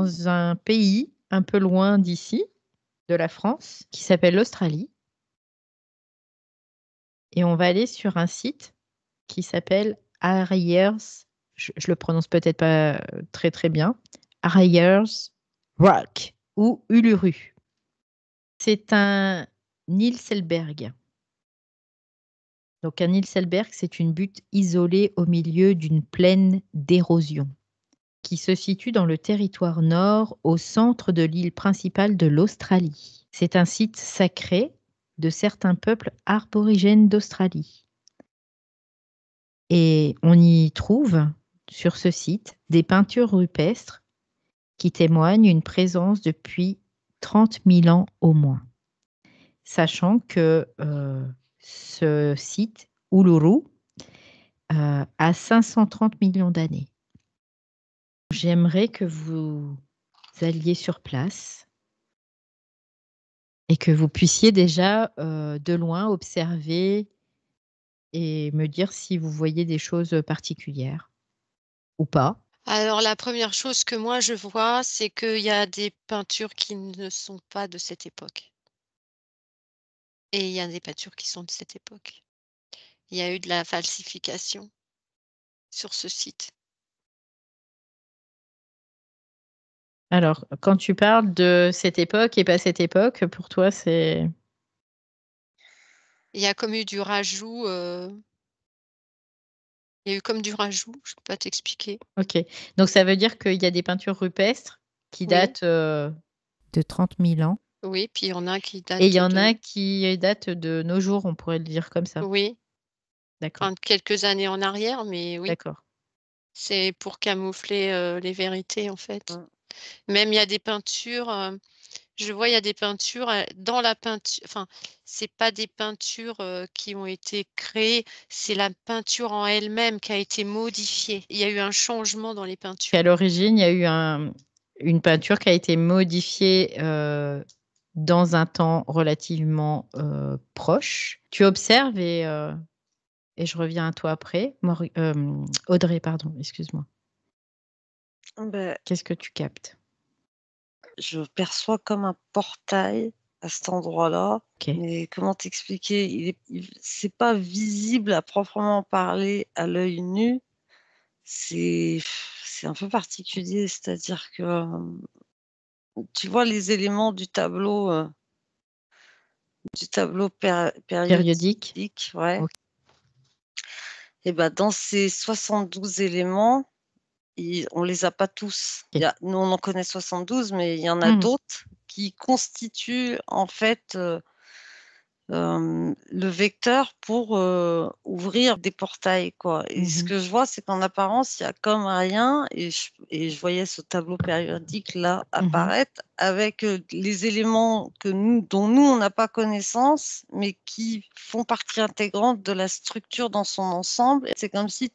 dans un pays un peu loin d'ici, de la France, qui s'appelle l'Australie. Et on va aller sur un site qui s'appelle Ayers. Je le prononce peut-être pas très très bien. Ayers Rock ou Uluru. C'est un Nielselberg. Donc un Nielselberg, c'est une butte isolée au milieu d'une plaine d'érosion qui se situe dans le territoire nord au centre de l'île principale de l'Australie. C'est un site sacré de certains peuples aborigènes d'Australie. Et on y trouve, sur ce site, des peintures rupestres qui témoignent une présence depuis 30 000 ans au moins. Sachant que ce site, Uluru, a 530 millions d'années. J'aimerais que vous alliez sur place et que vous puissiez déjà de loin observer et me dire si vous voyez des choses particulières ou pas. Alors, la première chose que moi je vois, c'est qu'il y a des peintures qui ne sont pas de cette époque. Et il y a des peintures qui sont de cette époque. Il y a eu de la falsification sur ce site. Alors, quand tu parles de cette époque et pas cette époque, pour toi, c'est... Il y a comme eu du rajout, il y a eu comme du rajout, je peux pas t'expliquer. Ok. Donc, ça veut dire qu'il y a des peintures rupestres qui Oui, datent de 30 000 ans. oui, puis il y en a qui Et il y datent en de a qui datent de nos jours, on pourrait le dire comme ça. oui, D'accord, enfin de quelques années en arrière, mais oui, d'accord. c'est pour camoufler, les vérités, en fait. Mmh. Même il y a des peintures, je vois, il y a des peintures, dans la peinture enfin, c'est pas des peintures, qui ont été créées, c'est la peinture en elle-même qui a été modifiée. Il y a eu un changement dans les peintures. À l'origine, il y a eu une peinture qui a été modifiée dans un temps relativement proche. Tu observes et je reviens à toi après. Audrey, pardon, excuse-moi. Beh, Qu'est-ce que tu captes? je perçois comme un portail à cet endroit-là, Ok. mais comment t'expliquer? C'est pas visible à proprement parler à l'œil nu. C'est c'est un peu particulier, c'est-à-dire que, tu vois les éléments du tableau Périodique? périodique, ouais, Ok. et bah, dans ces 72 éléments, on les a pas tous. Nous, on en connaît 72, mais il y en a Mhm. d'autres qui constituent en fait, le vecteur pour, ouvrir des portails, quoi, et ce Mhm. que je vois, c'est qu'en apparence, il y a comme rien, et je voyais ce tableau périodique-là Mhm. apparaître avec, les éléments dont nous, on n'a pas connaissance, mais qui font partie intégrante de la structure dans son ensemble. Et c'est comme si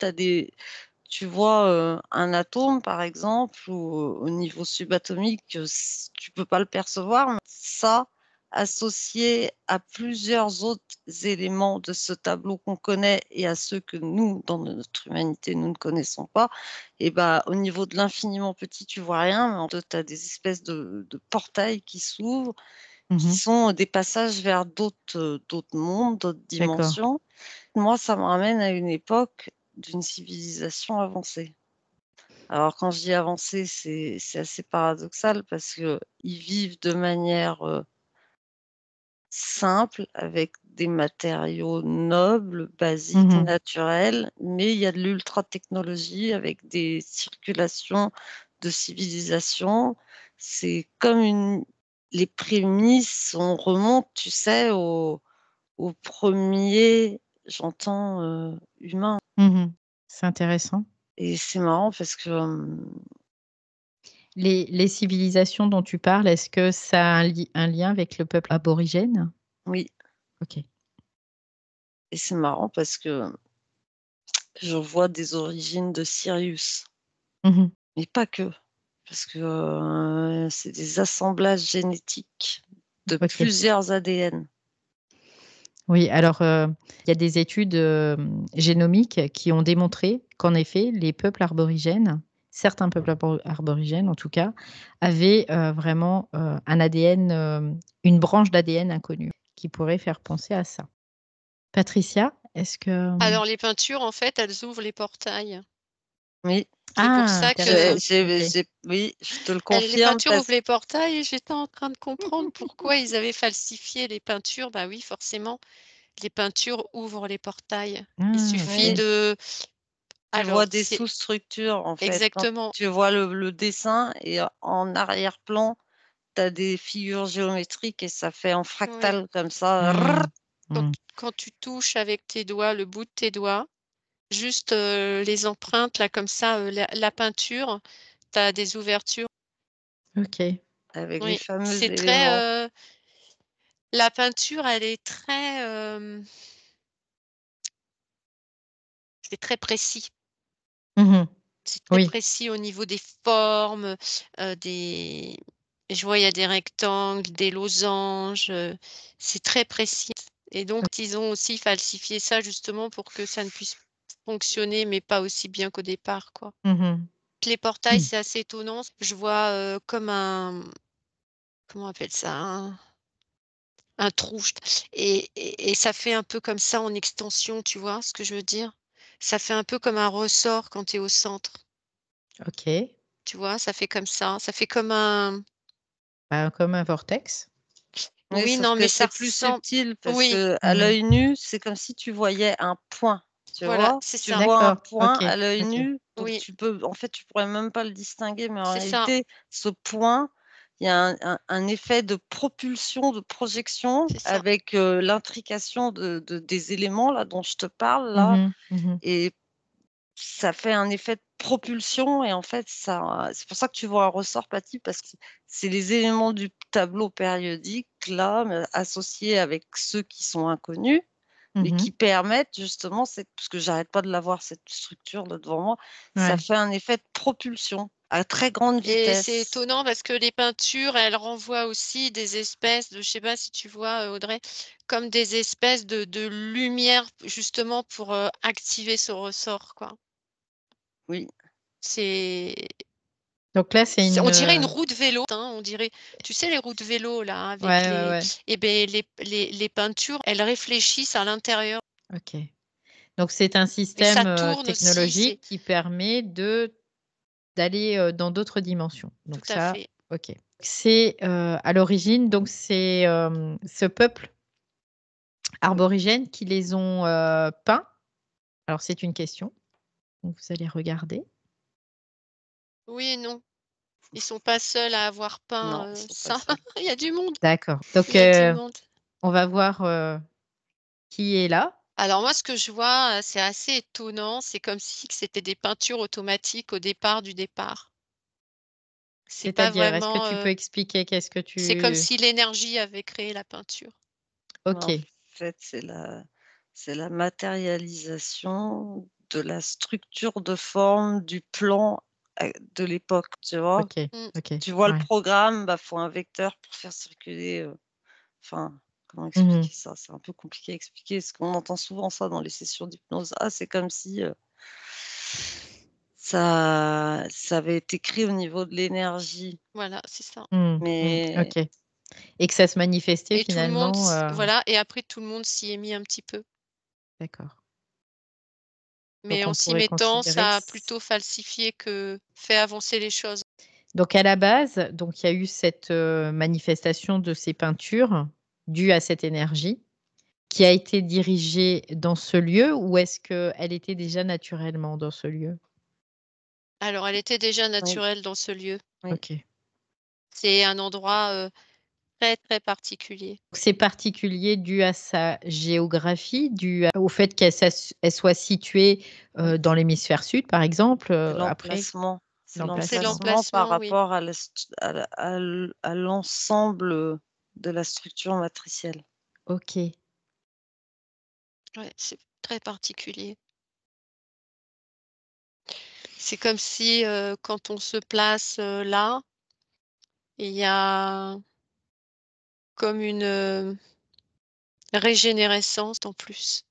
tu vois, un atome, par exemple, ou au niveau subatomique, tu peux pas le percevoir, mais ça, associé à plusieurs autres éléments de ce tableau qu'on connaît et à ceux que nous, dans notre humanité, nous ne connaissons pas, et bah, au niveau de l'infiniment petit, tu vois rien, mais tu as des espèces de portails qui s'ouvrent, qui Mhm. sont des passages vers d'autres mondes, d'autres D'accord. dimensions. Moi, ça me ramène à une époque d'une civilisation avancée. Alors quand je dis avancée, c'est assez paradoxal parce qu'ils vivent de manière, simple, avec des matériaux nobles, basiques, Mhm. naturels, mais il y a de l'ultra technologie avec des circulations de civilisation. C'est comme les prémices, on remonte, tu sais, aux 1 j'entends, humains, Mhm. C'est intéressant. et c'est marrant parce que, Les civilisations dont tu parles, est-ce que ça a un lien avec le peuple aborigène? oui, Ok. et c'est marrant parce que je vois des origines de Sirius, Mhm. mais pas que, parce que, c'est des assemblages génétiques de Ok. plusieurs ADN. Oui, alors il y a des études génomiques qui ont démontré qu'en effet, les peuples aborigènes certains peuples aborigènes en tout cas, avaient vraiment un ADN, une branche d'ADN inconnue qui pourrait faire penser à ça. Patricia, est-ce que... Alors les peintures, en fait, elles ouvrent les portails. Oui, C'est pour Ah, ça intéressant. que oui, je te le les confirme peintures ouvrent parce les portails et j'étais en train de comprendre pourquoi ils avaient falsifié les peintures. Bah oui, forcément, les peintures ouvrent les portails. Il Ah, suffit oui, ok. de... tu Alors, vois des c'est sous-structures en fait. Quand exactement. tu vois le dessin et en arrière-plan, tu as des figures géométriques et ça fait en Oui. fractal comme ça. Quand tu touches avec tes doigts, le bout de tes doigts, juste les empreintes, là, comme ça, la peinture, tu as des ouvertures. Ok. Avec les Oui, fameux c'est très... éléments. la peinture, elle est très... c'est très précis. Mhm. C'est très Oui. précis au niveau des formes, des... Je vois, il y a des rectangles, des losanges. C'est très précis. Et donc, ils ont aussi falsifié ça justement pour que ça ne puisse fonctionner, mais pas aussi bien qu'au départ, quoi. Mhm. Les portails, c'est assez étonnant. Je vois comme un... Comment on appelle ça? Un trou. Et ça fait un peu comme ça en extension, tu vois ce que je veux dire? Ça fait un peu comme un ressort quand tu es au centre. Ok. Tu vois, ça fait comme ça. Ça fait comme un... Bah, comme un vortex. Oui, Oui, sauf non, que mais ça c'est plus ressemble... subtil parce Oui, que à l'œil nu, c'est comme si tu voyais un point. Tu voilà, vois? c'est Tu ça. vois un D'accord. point Ok. à l'œil Ok. nu, donc Oui, tu peux, en fait, tu pourrais même pas le distinguer, mais en c'est ça. réalité, ce point, il y a un effet de propulsion, de projection C'est ça. avec l'intrication des éléments là dont je te parle là, Mhm. Mhm. et ça fait un effet de propulsion et en fait, ça c'est pour ça que tu vois un ressort platy parce que c'est les éléments du tableau périodique là, associés avec ceux qui sont inconnus, mais Mhm. qui permettent justement parce que j'arrête pas de la voir cette structure là devant moi, ça Ouais. fait un effet de propulsion à très grande Et c'est vitesse. étonnant parce que les peintures, elles renvoient aussi des espèces de, je sais pas si tu vois, Audrey, comme des espèces de lumière justement pour activer ce ressort, quoi. Oui, C'est, Donc là, c'est on une... dirait une roue de vélo, hein, on dirait, tu sais, les roues de vélo là, avec Ouais, ouais, les, ouais. eh ben, les peintures, elles réfléchissent à l'intérieur Ok. Donc c'est un et ça système tourne aussi, c'est technologique qui permet d'aller dans d'autres dimensions. tout Donc à ça, fait. ok. C'est à l'origine, donc c'est ce peuple aborigène qui les ont peints. Alors c'est une question. Donc, vous allez regarder. Oui et non, ils sont pas seuls à avoir non, peint ils sont pas ça. seuls. Il y a du monde, D'accord. Donc il y a du monde. on va voir qui est là. Alors moi, ce que je vois, c'est assez étonnant. C'est comme si que c'était des peintures automatiques au départ du départ. C'est pas C'est-à-dire, est-ce que vraiment, tu peux expliquer qu'est-ce que c'est comme tu... si l'énergie avait créé la peinture. Mais en Ok. fait, c'est la matérialisation de la structure de forme du plan de l'époque, tu vois? Ok. Mmh. Ok. Tu vois le Ouais. programme, bah, faut un vecteur pour faire circuler, enfin, comment Mhm. expliquer ça? C'est un peu compliqué à expliquer, parce qu'on entend souvent ça dans les sessions d'hypnose. «Ah, c'est comme si, ça avait été créé au niveau de l'énergie», Voilà, c'est ça. Mhm. Mhm. mais Ok. Et que ça se manifestait Et tout le monde finalement. voilà et après tout le monde s'y est mis un petit peu. D'accord. Mais Donc en on s'y pourrait mettant, considérer ça que... a plutôt falsifié que fait avancer les choses. Donc à la base, donc il y a eu cette manifestation de ces peintures due à cette énergie qui a été dirigée dans ce lieu ou est-ce qu'elle était déjà naturellement dans ce lieu? Alors elle était déjà oui, naturelle dans ce lieu. oui. Ok. C'est un endroit, très, très particulier. C'est particulier dû à sa géographie, au fait elle soit située Oui, dans l'hémisphère sud, par exemple. c'est Après, l'emplacement. C'est C'est l'emplacement. l'emplacement par l'emplacement, oui. rapport à l'ensemble, de la structure matricielle. Ok. Ouais, c'est très particulier. C'est comme si, quand on se place, là, il y a comme une, régénérescence en plus.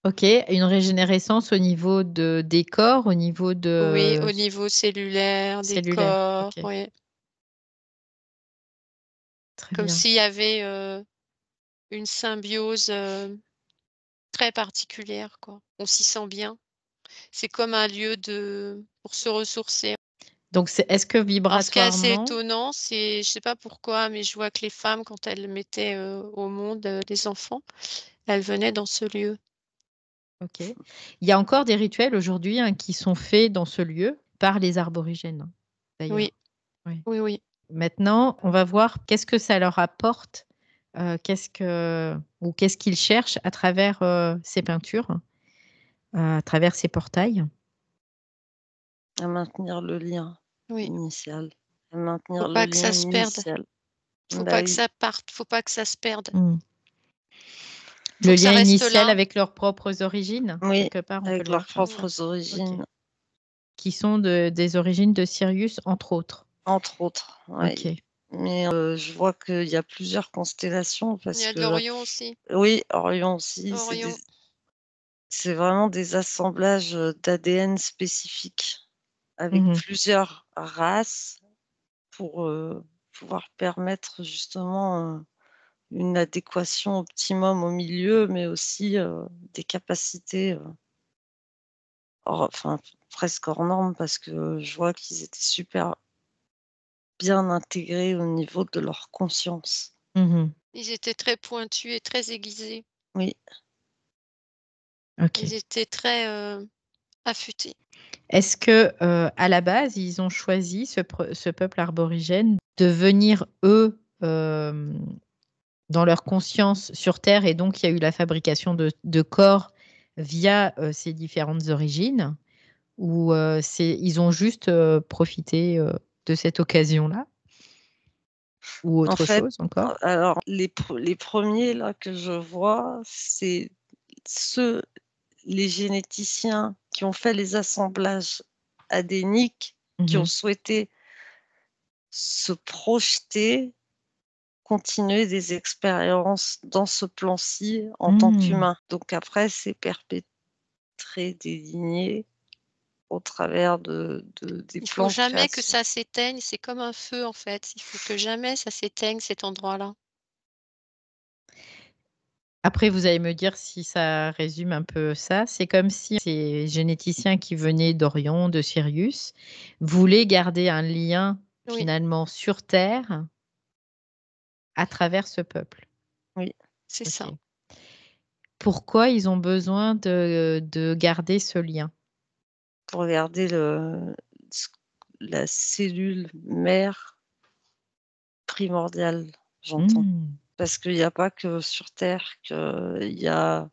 Ok, une régénérescence au niveau des corps, au niveau Oui, de au niveau cellulaire, des cellulaire. corps, Ok, oui. très Comme bien. s'il y avait une symbiose très particulière, quoi. On s'y sent bien. C'est comme un lieu pour se ressourcer. Donc, est-ce que Alors, ce qui est assez vibratoirement, étonnant, c'est, je sais pas pourquoi, mais je vois que les femmes, quand elles mettaient au monde des enfants, elles venaient dans ce lieu. ok. Il y a encore des rituels aujourd'hui qui sont faits dans ce lieu par les aborigènes, d'ailleurs. Oui, Oui. oui. Maintenant, on va voir qu'est-ce que ça leur apporte, qu'est-ce qu'ils cherchent à travers ces peintures, à travers ces portails. À maintenir le lien Oui. initial. À Faut maintenir le pas que ça lien se perde. initial. Faut Bah pas que oui, ça parte. Faut pas que ça se perde. Mm. Faut Le que ça lien reste initial là. avec leurs propres origines, oui, quelque part, on peut avec le leurs voir comme ça. propres origines, Ok. Qui sont des origines de Sirius, entre autres. entre autres. Ouais. Ok. Mais je vois qu'il y a plusieurs constellations Il parce y a de que l'Orion aussi. oui, Orion aussi, Orion. c'est vraiment des assemblages d'ADN spécifiques avec Mhm. plusieurs races pour pouvoir permettre justement une adéquation optimum au milieu, mais aussi des capacités enfin, presque hors normes parce que je vois qu'ils étaient super bien intégrés au niveau de leur conscience. Mhm. Ils étaient très pointus et très aiguisés. Oui, Ok. Ils étaient très affûtés. Est-ce que à la base, ils ont choisi ce peuple aborigène de venir eux dans leur conscience sur Terre et donc il y a eu la fabrication de corps via ces différentes origines ou ils ont juste profité de cette occasion-là ou en autre fait, chose encore? alors les premiers là que je vois, c'est ceux les généticiens qui ont fait les assemblages adéniques, qui ont Mhm. souhaité se projeter, continuer des expériences dans ce plan-ci en tant Hmm. qu'humain. Donc après, c'est perpétré des lignées au travers des Il faut plans de jamais que création. ça s'éteigne. C'est comme un feu, en fait. Il faut que jamais ça s'éteigne, cet endroit-là. Après, vous allez me dire si ça résume un peu ça. C'est comme si ces généticiens qui venaient d'Orion, de Sirius, voulaient garder un lien Oui, finalement sur Terre à travers ce peuple. oui, c'est ça. Ok. Pourquoi ils ont besoin de garder ce lien? Pour garder la cellule mère primordiale, j'entends. Hmm. Parce qu'il n'y a pas que sur Terre qu'il y a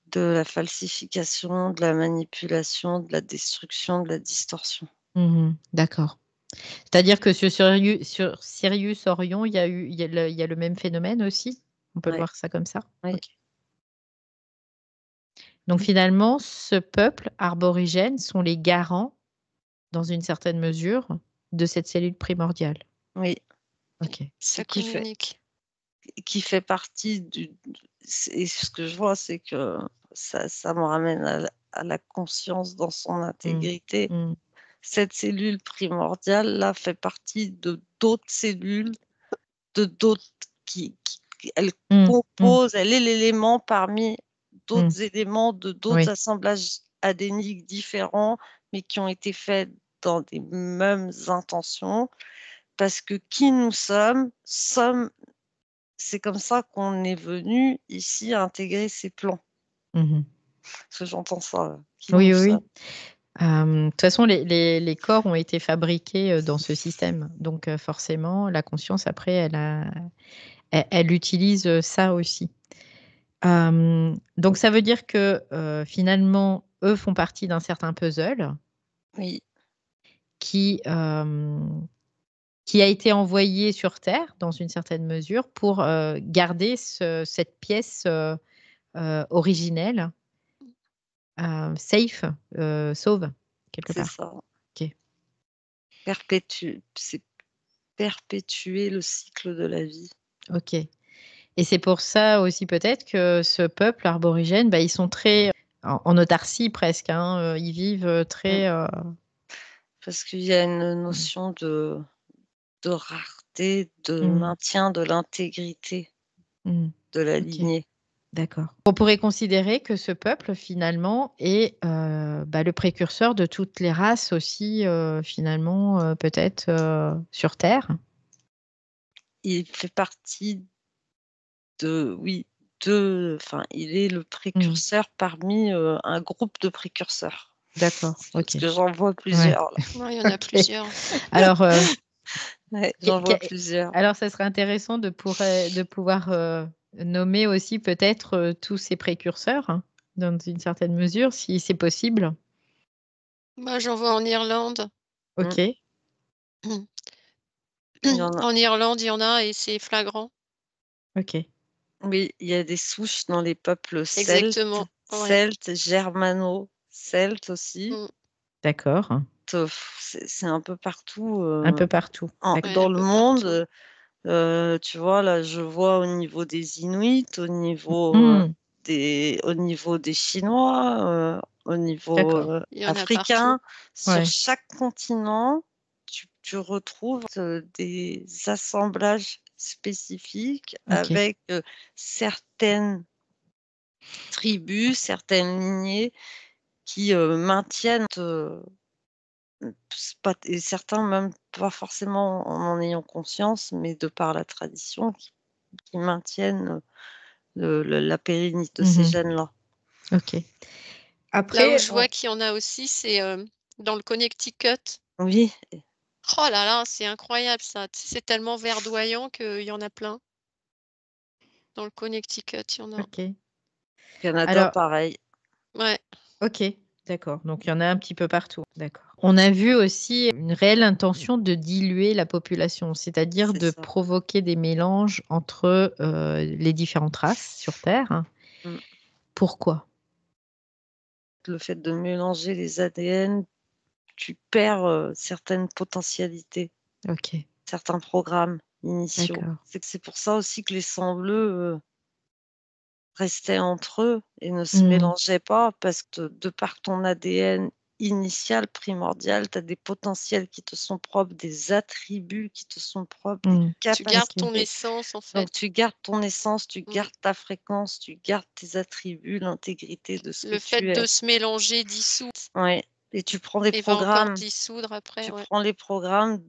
de la falsification, de la manipulation, de la destruction, de la distorsion. Mhm. D'accord. C'est-à-dire que sur Sirius Orion, il y a le même phénomène aussi? On peut le Ouais, voir ça comme ça? oui, Ok. Donc finalement, ce peuple aborigène sont les garants, dans une certaine mesure, de cette cellule primordiale. oui. Ok. Ça Qui fait, communique. qui fait partie et ce que je vois, c'est que ça me ramène à la conscience dans son Mm. intégrité. Mm. Cette cellule primordiale, là, fait partie de d'autres cellules, de d'autres elle Mm. Mm. compose, elle est l'élément parmi Mm. d'autres éléments de d'autres Oui. assemblages adéniques différents, mais qui ont été faits dans des mêmes intentions. Parce que qui nous sommes, c'est comme ça qu'on est venu ici à intégrer ces plans. Mhm. Parce que j'entends ça, qui nous Oui, oui, sommes. oui. De toute façon, les corps ont été fabriqués dans ce système. Donc, forcément, la conscience, après, elle utilise ça aussi. Donc, ça veut dire que finalement, eux font partie d'un certain puzzle Oui, qui, qui a été envoyé sur Terre, dans une certaine mesure, pour garder cette pièce originelle, safe, sauve, quelque c'est part. ça. Ok. C'est perpétuer le cycle de la vie. Ok. Et c'est pour ça aussi peut-être que ce peuple aborigène, ils sont très en autarcie presque, hein, ils vivent très... Parce qu'il y a une notion de rareté, de Mm. maintien de l'intégrité de la Ok. lignée. D'accord. On pourrait considérer que ce peuple, finalement, est le précurseur de toutes les races aussi, finalement, peut-être sur Terre. Il fait partie il est le précurseur parmi un groupe de précurseurs. D'accord, ok. Parce que j'en vois plusieurs, là. Ouais, il y en a Ok. plusieurs. Alors, Ouais, j'en vois plusieurs. alors, ça serait intéressant de pouvoir nommer aussi peut-être tous ces précurseurs, hein, dans une certaine mesure, si c'est possible. Moi, j'en vois en Irlande. Ok, Il y en a. En Irlande, il y en a et c'est flagrant. ok. Oui, il y a des souches dans les peuples Exactement. Ouais. celtes, germano-celtes aussi. D'accord. C'est un peu partout Un peu partout. Ouais, dans un le peu monde. partout. Tu vois, là, je vois au niveau des Inuits, au niveau Hmm, des Chinois, au niveau d'accord. Il y en a africain. partout. Sur Ouais. chaque continent, tu retrouves des assemblages spécifiques Ok. avec certaines tribus, certaines lignées qui maintiennent, et certains même pas forcément en ayant conscience, mais de par la tradition, qui maintiennent la pérennité de ces Mhm. gènes-là. Ok. Là où Après, je vois qu'il y en a aussi, c'est dans le Connecticut. Oui, Oh là là, c'est incroyable ça. Tu sais, c'est tellement verdoyant qu'il y en a plein. Dans le Connecticut, il y en a. ok. Canada, Alors, pareil. Ouais. ok, d'accord. Donc, il y en a un petit peu partout. D'accord. On a vu aussi une réelle intention de diluer la population, c'est-à-dire C'est de ça. provoquer des mélanges entre les différentes races sur Terre, hein. Mm. Pourquoi? Le fait de mélanger les ADN, tu perds certaines potentialités, Ok, certains programmes initiaux. d'accord. C'est pour ça aussi que les sangs bleus restaient entre eux et ne se Hmm, mélangeaient pas, parce que de par ton ADN initial, primordial, tu as des potentiels qui te sont propres, des attributs qui te sont propres, des hmm, Tu gardes capacités. ton essence, en Donc fait. tu gardes ton essence, tu Mm. gardes ta fréquence, tu gardes tes attributs, l'intégrité de ce que Le fait tu de es. se mélanger, dissoudre, Ouais, et tu prends des et va encore programmes, dissoudre après, tu ouais. prends les programmes,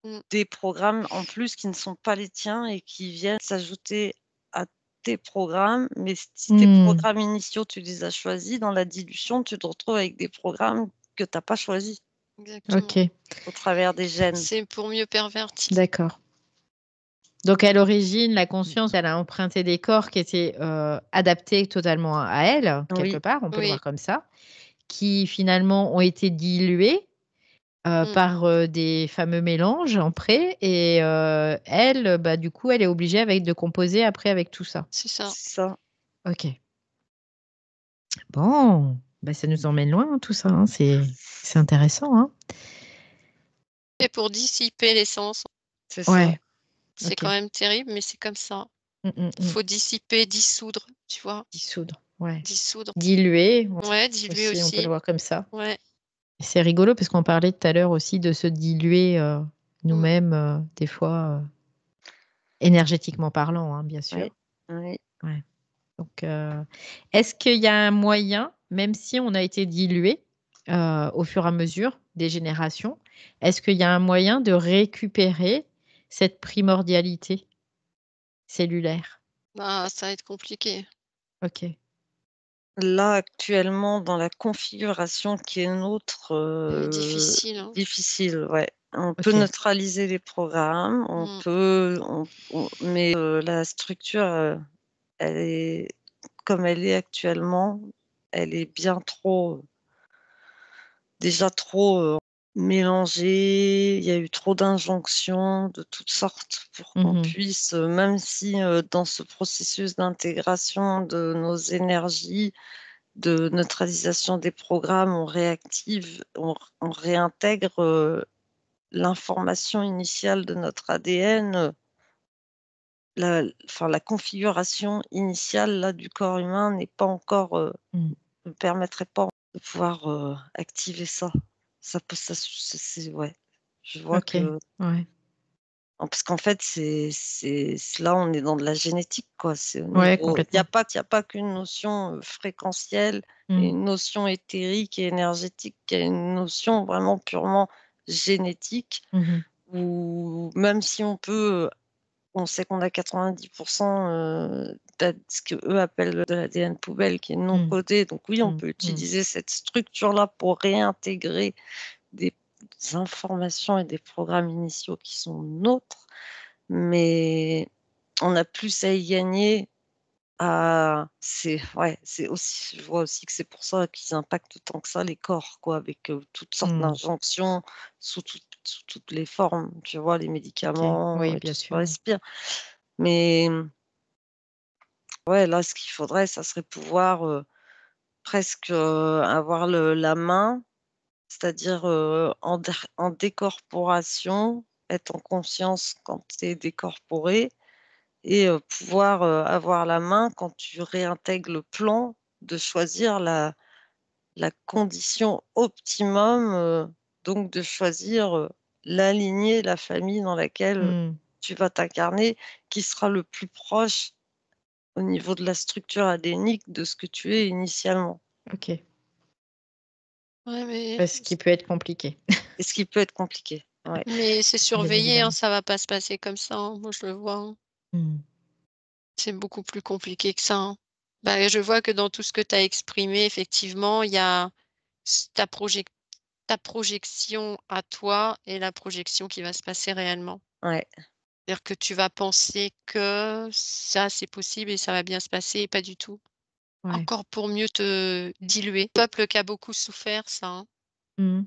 Mm. des programmes en plus qui ne sont pas les tiens et qui viennent s'ajouter à tes programmes. Mais si tes hmm. programmes initiaux, tu les as choisis, dans la dilution, tu te retrouves avec des programmes que tu as pas choisis Exactement. Ok, au travers des gènes. C'est pour mieux pervertir. d'accord. Donc, à l'origine, la conscience, elle a emprunté des corps qui étaient adaptés totalement à elle, quelque Oui, part, on peut le Oui. voir comme ça, qui finalement ont été dilués Mm. par des fameux mélanges en pré. Et elle, du coup, elle est obligée de composer après avec tout ça. C'est ça. c'est ça. Ok. Bon, ça nous emmène loin, hein, tout ça, hein. C'est intéressant, hein. Et pour dissiper l'essence, C'est ça. Ouais, c'est ok. quand même terrible, mais c'est comme ça. Mm. Faut dissiper, dissoudre, tu vois. Dissoudre, ouais. Dissoudre. Diluer, ouais, Ouais, diluer aussi, on peut le aussi. voir comme ça. Ouais. C'est rigolo parce qu'on parlait tout à l'heure aussi de se diluer Mm. nous-mêmes, des fois, énergétiquement parlant, hein, bien sûr. Oui, oui. Ouais. Donc, est-ce qu'il y a un moyen, même si on a été dilué au fur et à mesure des générations, est-ce qu'il y a un moyen de récupérer cette primordialité cellulaire? Bah, ça va être compliqué. Ok. Là, actuellement, dans la configuration qui est nôtre, Difficile, hein. difficile, ouais. On peut Ok. neutraliser les programmes, Mm. mais la structure, elle est comme elle est actuellement, elle est bien trop, déjà trop, mélangée. Il y a eu trop d'injonctions de toutes sortes pour qu'on Mhm. puisse, même si, dans ce processus d'intégration de nos énergies, de neutralisation des programmes, on réintègre l'information initiale de notre ADN. la configuration initiale là, du corps humain n'est pas encore, ne permettrait pas de pouvoir activer ça. Ça peut, ouais. Je vois Ok. que. Ouais. Parce qu'en fait, là, on est dans de la génétique, quoi. C'est au Ouais, niveau. Il n'y complètement. a pas qu'une notion fréquentielle et une notion éthérique et énergétique. Il y a une notion vraiment purement génétique où même si on sait qu'on a 90% de ce qu'eux appellent de l'ADN poubelle qui est non codé. Donc oui, on peut utiliser cette structure-là pour réintégrer des informations et des programmes initiaux qui sont nôtres, mais on a plus à y gagner. C'est aussi, je vois aussi que c'est pour ça qu'ils impactent tant que ça les corps, quoi, avec toutes sortes d'injonctions sous toutes les formes, tu vois, les médicaments Oui, et bien tout ce qu'on sûr. respire. Mais ouais, là, ce qu'il faudrait, ça serait pouvoir presque avoir la main, c'est-à-dire en décorporation, être en conscience quand tu es décorporé et pouvoir avoir la main quand tu réintègres le plan de choisir la condition optimum, donc de choisir la lignée, la famille dans laquelle tu vas t'incarner, qui sera le plus proche au niveau de la structure adénique de ce que tu es initialement. Ok. Ouais, mais Parce qu'il peut être compliqué. Et ce qui peut être compliqué. Ouais. c'est Bien surveillé, évidemment. ça va pas se passer comme ça, moi je le vois. C'est beaucoup plus compliqué que ça. Bah, je vois que dans tout ce que tu as exprimé, effectivement, il y a ta projection à toi et la projection qui va se passer réellement. Ouais. C'est-à-dire que tu vas penser que ça, c'est possible et ça va bien se passer et pas du tout. Ouais. Encore pour mieux te diluer. Le peuple qui a beaucoup souffert, ça. Le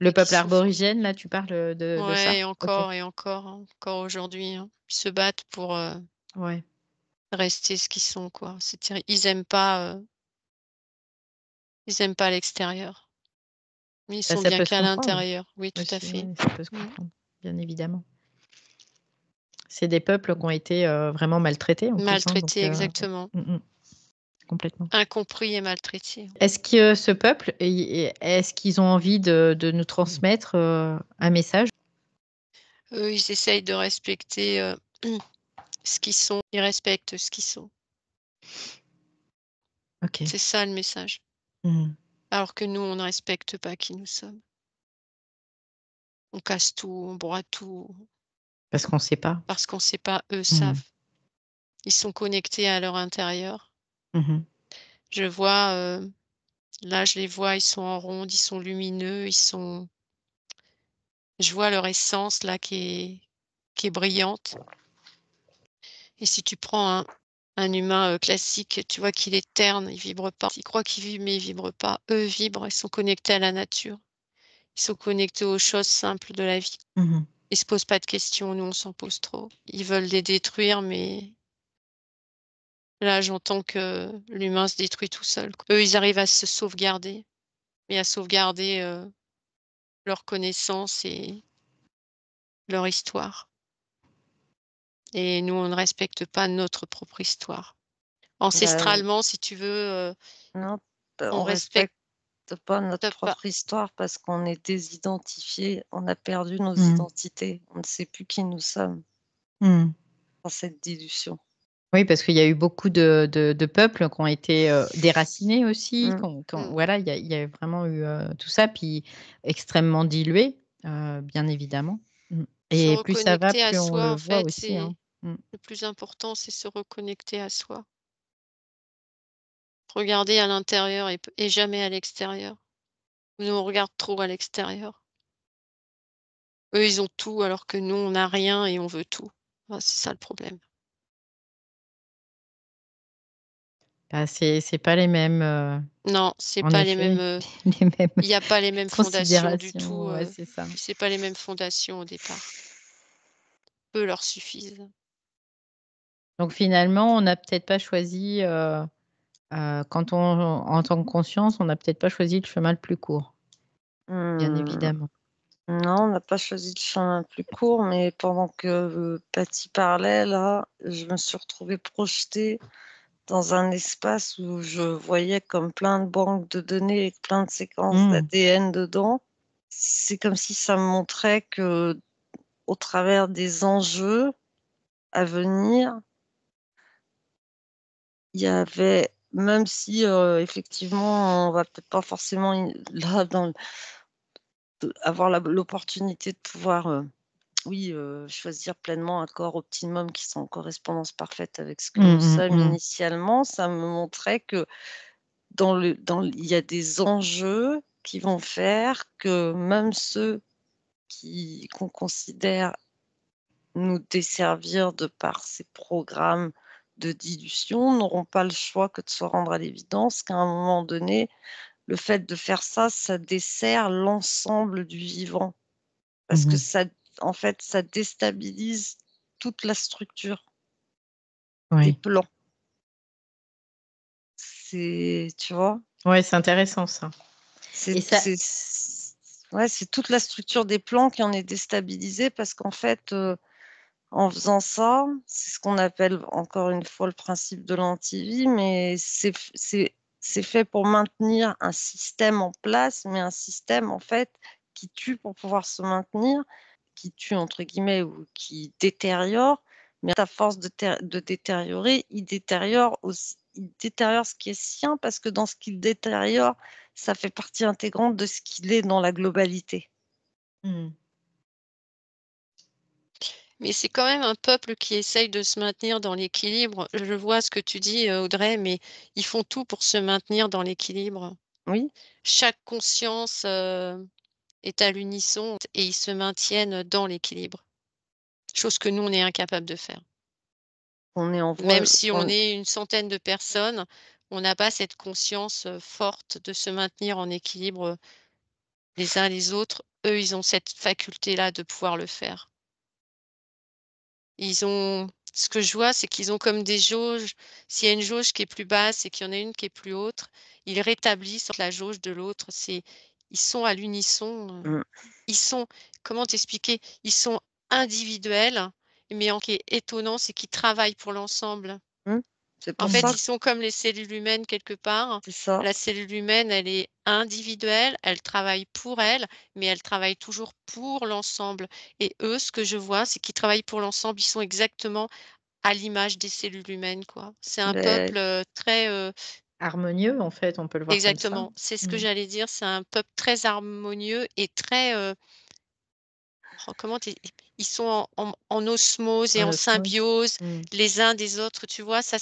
Et qui peuple souffre. arborigène, là, tu parles de Ouais, ça? et Ok. encore aujourd'hui. Ils se battent pour Ouais. rester ce qu'ils sont, quoi. C'est terrible. Ils aiment pas l'extérieur. Mais ils Bah, sont ça bien peut se qu'à comprendre l'intérieur. Oui, tout à aussi. fait. Ouais, ça peut se comprendre, bien évidemment. C'est des peuples qui ont été vraiment maltraités en plus. Donc, Maltraités, exactement. complètement. Incompris et maltraités. Est-ce que ce peuple, est-ce qu'ils ont envie de nous transmettre un message? Eux, ils essayent de respecter ce qu'ils sont. Ils respectent ce qu'ils sont. Ok. C'est ça le message. Alors que nous, on ne respecte pas qui nous sommes. On casse tout, on broie tout. Parce qu'on ne sait pas. Parce qu'on ne sait pas, eux savent. Ils sont connectés à leur intérieur. Je vois, là, je les vois, ils sont en ronde, ils sont lumineux, je vois leur essence là qui est brillante. Et si tu prends un humain classique, tu vois qu'il est terne, il vibre pas. Il croit qu'il vibre, mais il vibre pas. Eux vibrent, ils sont connectés à la nature. Ils sont connectés aux choses simples de la vie. Ils se posent pas de questions, nous on s'en pose trop. Ils veulent les détruire, mais là j'entends que l'humain se détruit tout seul, quoi. Eux, ils arrivent à se sauvegarder, mais à sauvegarder leur connaissance et leur histoire. Et nous, on ne respecte pas notre propre histoire. Ancestralement, si tu veux, Non, on on respecte respecte pas notre pas. propre histoire parce qu'on est désidentifié, on a perdu nos identités, on ne sait plus qui nous sommes dans cette dilution. Oui, parce qu'il y a eu beaucoup de peuples qui ont été déracinés aussi. Voilà, il y a vraiment eu tout ça, puis extrêmement dilué, bien évidemment. Se Et plus ça va, reconnecter à plus on soi, le en voit fait, aussi. c'est le plus important, c'est se reconnecter à soi. Regarder à l'intérieur et jamais à l'extérieur. Nous, on regarde trop à l'extérieur. Eux, ils ont tout alors que nous, on n'a rien et on veut tout. Ah, c'est ça le problème. Bah, c'est pas les mêmes, Non, c'est en pas les effet, mêmes, les mêmes il y a pas les mêmes fondations du tout, considérations. Ouais, c'est ça. c'est pas les mêmes fondations au départ. Peu leur suffisent. Donc finalement, on n'a peut-être pas choisi, quand en tant que conscience, on n'a peut-être pas choisi le chemin le plus court, bien évidemment. Non, on n'a pas choisi le chemin plus court, mais pendant que Patty parlait, là, je me suis retrouvée projetée dans un espace où je voyais comme plein de banques de données avec plein de séquences d'ADN dedans. C'est comme si ça me montrait que, au travers des enjeux à venir, il y avait, même si effectivement, on va peut-être pas forcément là avoir l'opportunité de pouvoir choisir pleinement un corps optimum qui soit en correspondance parfaite avec ce que nous sommes initialement, ça me montrait que il y a des enjeux qui vont faire que même ceux qu'on considère nous desservir de par ces programmes de dilution n'auront pas le choix que de se rendre à l'évidence qu'à un moment donné, le fait de faire ça, ça dessert l'ensemble du vivant. Parce que ça, en fait, ça déstabilise toute la structure des plans. Tu vois? Ouais, c'est intéressant ça. Et ça, c'est toute la structure des plans qui en est déstabilisée parce qu'en fait, en faisant ça, c'est ce qu'on appelle encore une fois le principe de l'antivie, mais c'est fait pour maintenir un système en place, mais un système en fait qui tue pour pouvoir se maintenir, qui tue entre guillemets ou qui détériore, mais à force de détériorer, il détériore ce qui est sien parce que dans ce qu'il détériore, ça fait partie intégrante de ce qu'il est dans la globalité. Mais c'est quand même un peuple qui essaye de se maintenir dans l'équilibre. Je vois ce que tu dis, Audrey, mais ils font tout pour se maintenir dans l'équilibre. Oui. Chaque conscience est à l'unisson et ils se maintiennent dans l'équilibre. Chose que nous, on est incapable de faire. Même si on est une centaine de personnes, on n'a pas cette conscience forte de se maintenir en équilibre les uns les autres. Eux, ils ont cette faculté-là de pouvoir le faire. Ce que je vois, c'est qu'ils ont comme des jauges. S'il y a une jauge qui est plus basse et qu'il y en a une qui est plus haute, ils rétablissent la jauge de l'autre. Ils sont à l'unisson. Ils sont, comment t'expliquer? Ils sont individuels, mais ce qui est étonnant, c'est qu'ils travaillent pour l'ensemble. En fait, ils sont comme les cellules humaines quelque part. C'est ça. La cellule humaine, elle est individuelle, elle travaille pour elle, mais elle travaille toujours pour l'ensemble. Et eux, ce que je vois, c'est qu'ils travaillent pour l'ensemble. Ils sont exactement à l'image des cellules humaines, quoi. C'est un peuple très harmonieux, en fait, on peut le voir comme ça. exactement. C'est ce que j'allais dire. C'est un peuple très harmonieux et très ils sont en osmose et en symbiose les uns des autres, tu vois, ça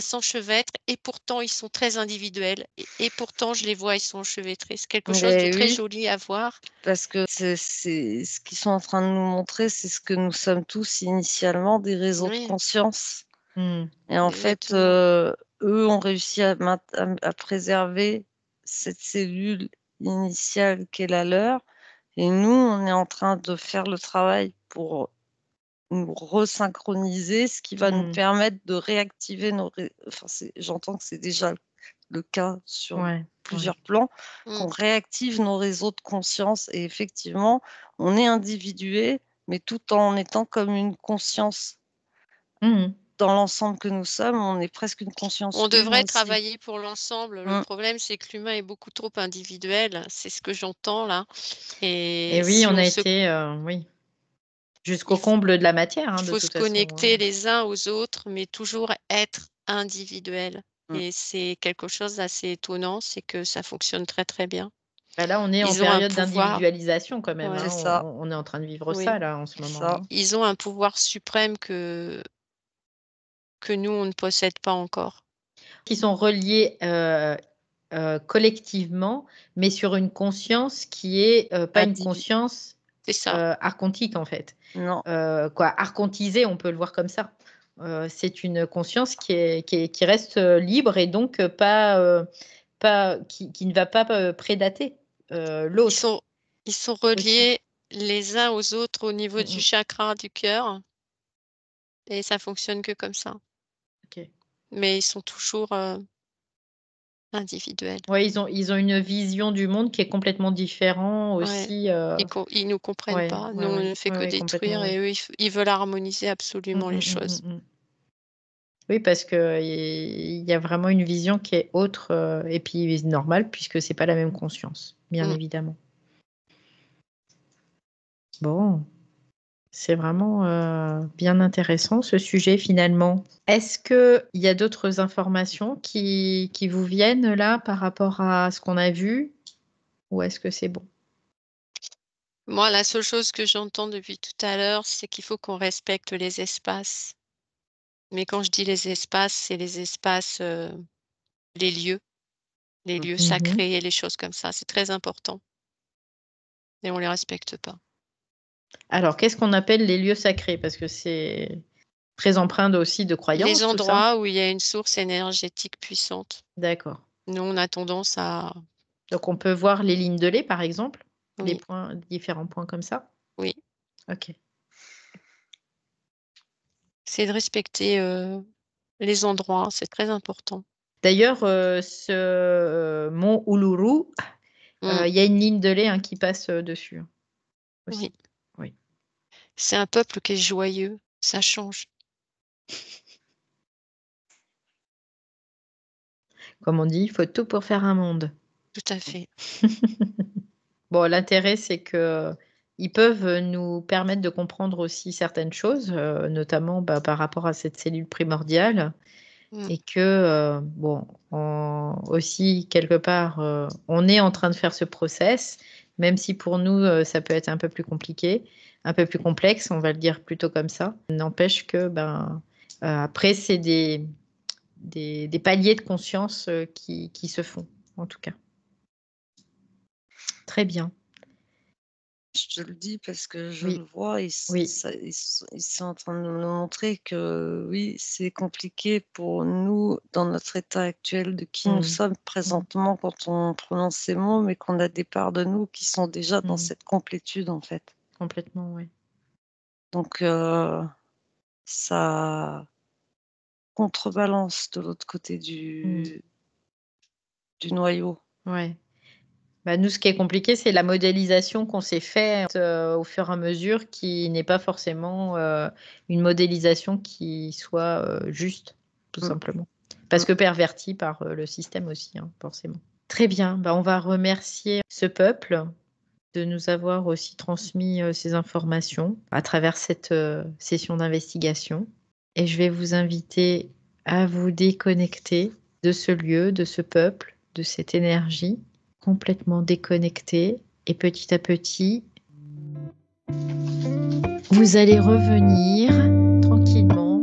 s'enchevêtre et pourtant ils sont très individuels et pourtant je les vois, ils sont enchevêtrés. C'est quelque chose de très joli à voir. Parce que c'est ce qu'ils sont en train de nous montrer, c'est ce que nous sommes tous initialement, des réseaux de conscience. Et en fait, eux ont réussi à préserver cette cellule initiale qui est la leur. Et nous, on est en train de faire le travail pour nous resynchroniser, ce qui va nous permettre de réactiver j'entends que c'est déjà le cas sur plusieurs plans, qu'on réactive nos réseaux de conscience et effectivement, on est individué, mais tout en étant comme une conscience. Dans l'ensemble que nous sommes, on est presque une conscience On une devrait aussi. travailler pour l'ensemble. Le problème, c'est que l'humain est beaucoup trop individuel. C'est ce que j'entends là. Et oui, on a été, jusqu'au comble de la matière, il de faut se toute façon. connecter les uns aux autres, mais toujours être individuel. Et c'est quelque chose d'assez étonnant, c'est que ça fonctionne très, très bien. Bah là, on est en Ils ont un période pouvoir. d'individualisation quand même, Ouais. C'est ça. on est en train de vivre Oui. ça là, en ce moment. Ils ont un pouvoir suprême que nous, on ne possède pas encore. Qui sont reliés, collectivement, mais sur une conscience qui est, pas une conscience, C'est ça. archontique en fait. Non. Archontisée, on peut le voir comme ça. C'est une conscience qui reste, libre et donc, qui ne va pas, prédater, l'autre. Ils sont reliés les uns aux autres au niveau du chakra du cœur et ça fonctionne que comme ça. OK. Mais ils sont toujours, individuel. Ouais, ils ont une vision du monde qui est complètement différente Ouais. aussi. Ils nous comprennent Ouais, pas. ouais, Nous, on ouais, ne fait ouais, que ouais, complètement, détruire ouais. et eux, ils veulent harmoniser Mm, absolument les mm, mm, choses. mm, mm. Oui, parce que il y a vraiment une vision qui est autre, et puis normale, puisque c'est pas la même conscience, bien Mm. évidemment. Bon, c'est vraiment bien intéressant ce sujet finalement. Est-ce qu'il y a d'autres informations qui vous viennent là par rapport à ce qu'on a vu, ou est-ce que c'est bon? Moi, la seule chose que j'entends depuis tout à l'heure, c'est qu'il faut qu'on respecte les espaces. Mais quand je dis les espaces, c'est les espaces, les lieux Mhm. sacrés, les choses comme ça. C'est très important et on les respecte pas. Alors, qu'est-ce qu'on appelle les lieux sacrés? Parce que c'est très empreint aussi de Les croyances, tout ça. endroits où il y a une source énergétique puissante. D'accord. Nous, on a tendance à Donc, on peut voir les lignes de lait, par exemple, les oui, points, différents points comme ça. oui, Ok. c'est de respecter, les endroits, c'est très important. D'ailleurs, ce mont Uluru, Mmh, il y a une ligne de lait hein, qui passe dessus oui. aussi. Oui. C'est un peuple qui est joyeux, ça change. Comme on dit, il faut tout pour faire un monde. Tout à fait. Bon, l'intérêt, c'est que ils peuvent nous permettre de comprendre aussi certaines choses, notamment par rapport à cette cellule primordiale, Mmh, et que, bon, aussi, quelque part, on est en train de faire ce process, même si pour nous, ça peut être un peu plus compliqué, un peu plus complexe, on va le dire plutôt comme ça. N'empêche que, après, c'est des paliers de conscience qui se font, en tout cas. Très bien. Je te le dis parce que je Oui, le vois, oui. ils sont en train de nous montrer que oui, c'est compliqué pour nous dans notre état actuel de qui nous sommes présentement quand on prononce ces mots, mais qu'on a des parts de nous qui sont déjà dans cette complétude en fait. Complètement, oui. Donc ça contrebalance de l'autre côté du noyau. Ouais. Nous, ce qui est compliqué, c'est la modélisation qu'on s'est faite au fur et à mesure, qui n'est pas forcément une modélisation qui soit juste, tout Mmh. simplement. Parce que pervertie par le système aussi, hein, forcément. Très bien, on va remercier ce peuple de nous avoir aussi transmis ces informations à travers cette session d'investigation. Et je vais vous inviter à vous déconnecter de ce lieu, de ce peuple, de cette énergie complètement déconnectée. Et petit à petit, vous allez revenir tranquillement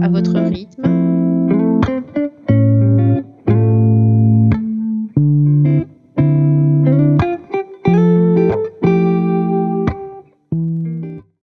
à votre rythme